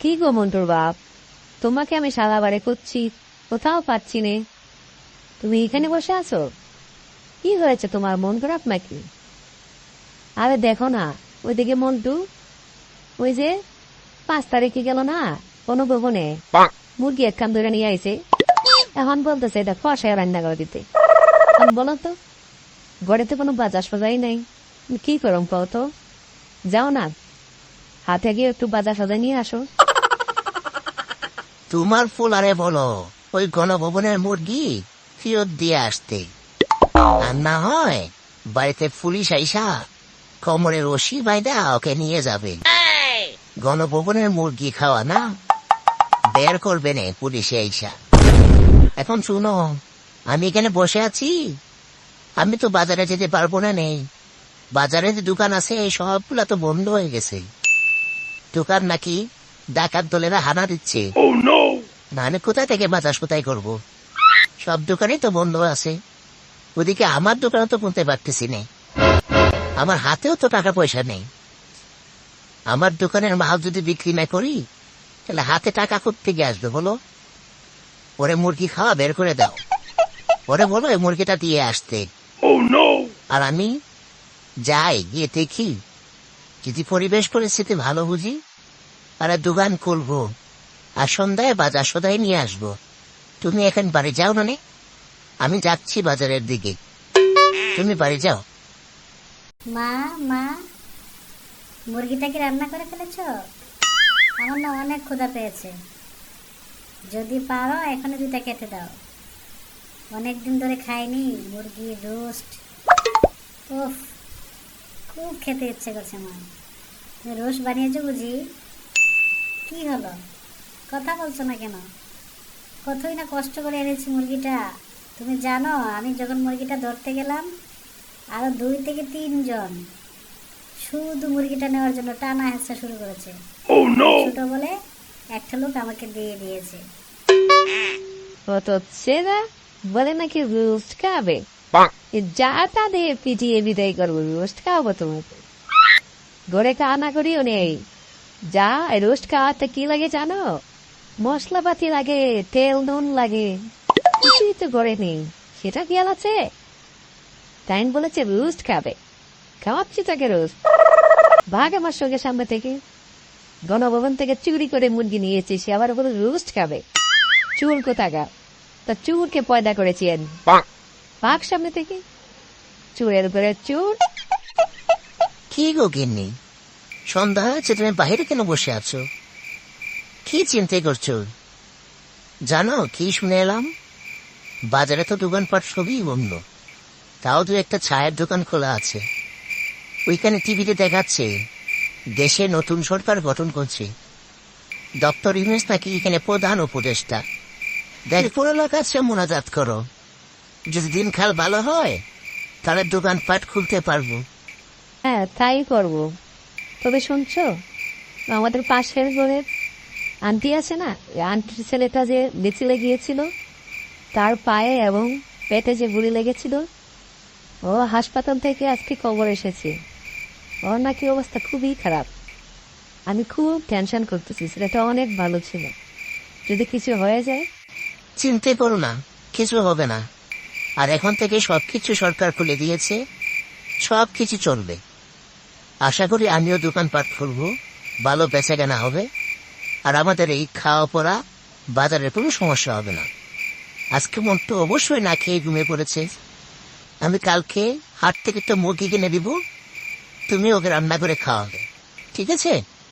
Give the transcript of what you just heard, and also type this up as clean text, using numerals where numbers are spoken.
কি গো মন্টুর বাপ, তোমাকে আমি সারা বারে করছি, কোথাও পাচ্ছি নে। তুমি এখানে বসে আছো? কি হয়েছে, তোমার মন খারাপ নাকি? আরে দেখো না, ওইদিকে মন্টু, ওই যে 5 তারিখে গেল না কোনো ভবনে, মুরগি একখান ধরে নিয়ে আইছে। এখন বলতেছে এটা কষায় রান্না করে দিতে। বলো তো, ঘরেতে কোনো বাজার সাজাই নাই, কি করম কও তো? যাও না, হাতে গিয়ে একটু বাজার সাজাই নিয়ে আসো। তোমার ফুলারে বলো ওই গণভবনের মুরগি ফেরত দিয়ে আসতে, আর না হয় বাড়িতে পুলিশ আইসা কোমরে রশি বাইদা ওকে নিয়ে যাবে। গণভবনের মুরগি খাওয়া না, বের করবে না পুলিশে আইসা। এখন শুনো, আমি এখানে বসে আছি, আমি তো বাজারে যেতে পারবো না। নেই, বাজারে যে দোকান আছে সবগুলা তো বন্ধ হয়ে গেছে। দোকান নাকি ডাকাত দলেরা হানা দিচ্ছে। নাহলে কোথায় থেকে বাজার কোথায় করবো? সব দোকানই তো বন্ধ আছে। ওদিকে আমার দোকানে তো কিনতে পারতেছি না, আমার হাতেও তো টাকা পয়সা নেই। আমার দোকানের মাল যদি বিক্রি না করি তাহলে হাতে টাকা কোত্থেকে আসবে বলো? ওরে মুরগি খাওয়া বের করে দাও, ওরে বলো এই মুরগিটা দিয়ে আসতে। আর আমি যাই, গিয়ে দেখি যদি পরিবেশ পরিস্থিতি ভালো বুঝি আর দোকান খুলবো, আর সন্ধ্যায় বাজার সদাই নিয়ে আসবো। তুমি এখন বাড়ি যাও না? আমি যাচ্ছি বাজারের দিকে, তুমি বাড়ি যাও। মা মা, মুরগিটা কি রান্না করে ফেলেছ? আমার না অনেক ক্ষুধা পেয়েছে, যদি পারো এখনই 2টা কেটে দাও। অনেকদিন ধরে খাইনি মুরগি রোস্ট। উফ, খুব খেতে ইচ্ছে করছে মা। তুমি রোস্ট বানিয়েছো বুঝি? কি হলো, কথা বলছো না কেন? কতই না কষ্ট করে এনেছি মুরগিটা। তুমি জানো আমি যখন মুরগিটা ধরতে গেলাম, আরো 2 থেকে 3 জন শুধু মুরগিটা নেওয়ার জন্য টানা হেঁচড়া শুরু করেছে। ছোট বলে একটা লোক আমাকে দিয়ে দিয়েছে। কত ছেড়া বলে নাকি রোস্ট খাবে, যা তাদের পিটিয়ে বিদায় করবো, রোস্ট খাওয়াবো তোমাকে। ঘরে খাওয়া না করিও নেই, যা রোস্ট খাওয়াতে কি লাগে জানো? মশলাপাতি লাগে, তেল নুন লাগে, কিছুই তো ঘরে নেই, সেটা খেয়াল আছে? তাই বলেছে রোস্ট খাবে, খাওয়াচ্ছি তাকে রোস্ট। ভাগ আমার সঙ্গে সামনে থেকে। গণভবন থেকে চুরি করে মুরগি নিয়েছে, সে আবার বলে রোস্ট খাবে। চুর কোথাকা, তা চুরকে পয়দা করেছি আমি। ভাগ সামনে থেকে, চুরের উপরে চুর। কি গো গিন্নি, সন্ধ্যা হয়েছে, তুমি বাইরে কেন বসে আছো? কি চিন্তা করছো? জানো কি শুনে এলাম? বাজারে তো দোকানপাট সবই বন্ধ, তাও 2-একটা চায়ের দোকান খোলা আছে। ওইখানে টিভিতে দেখাচ্ছে দেশে নতুন সরকার গঠন করছে, ডক্টর ইউনূস নাকি এখানে প্রধান উপদেষ্টা। দেখ পুরো কাছে মোনাজাত করো, যদি দিনকাল ভালো হয় তাহলে দোকানপাট খুলতে পারবো। হ্যাঁ, তাই করব। তবে শুনছো, আমাদের পাশের ঘরের আন্টি আছে না, আন্টির ছেলেটা যে মিছিলে গিয়েছিল, তার পায়ে এবং পেটে যে গুলি লেগেছিল, ও হাসপাতাল থেকে আজকে খবর এসেছে, ওর নাকি অবস্থা খুবই খারাপ। আমি খুব টেনশন করতেছি, ছেলেটা অনেক ভালো ছিল, যদি কিছু হয়ে যায়। চিন্তা করো না, কিছু হবে না। আর এখন থেকে সবকিছু সরকার খুলে দিয়েছে, সবকিছু চলবে। আশা করি আমিও দোকানপাট খুলবো, ভালো বেচাকেনা হবে, আর আমাদের এই খাওয়া পড়া বাজারের কোনো সমস্যা হবে না। আজকে মন তো অবশ্যই না খেয়ে ঘুমিয়ে পড়েছে। আমি কালকে হাট থেকে একটা মুরগি কিনে দিব, তুমি ওকে রান্না করে খাওয়াবে, ঠিক আছে?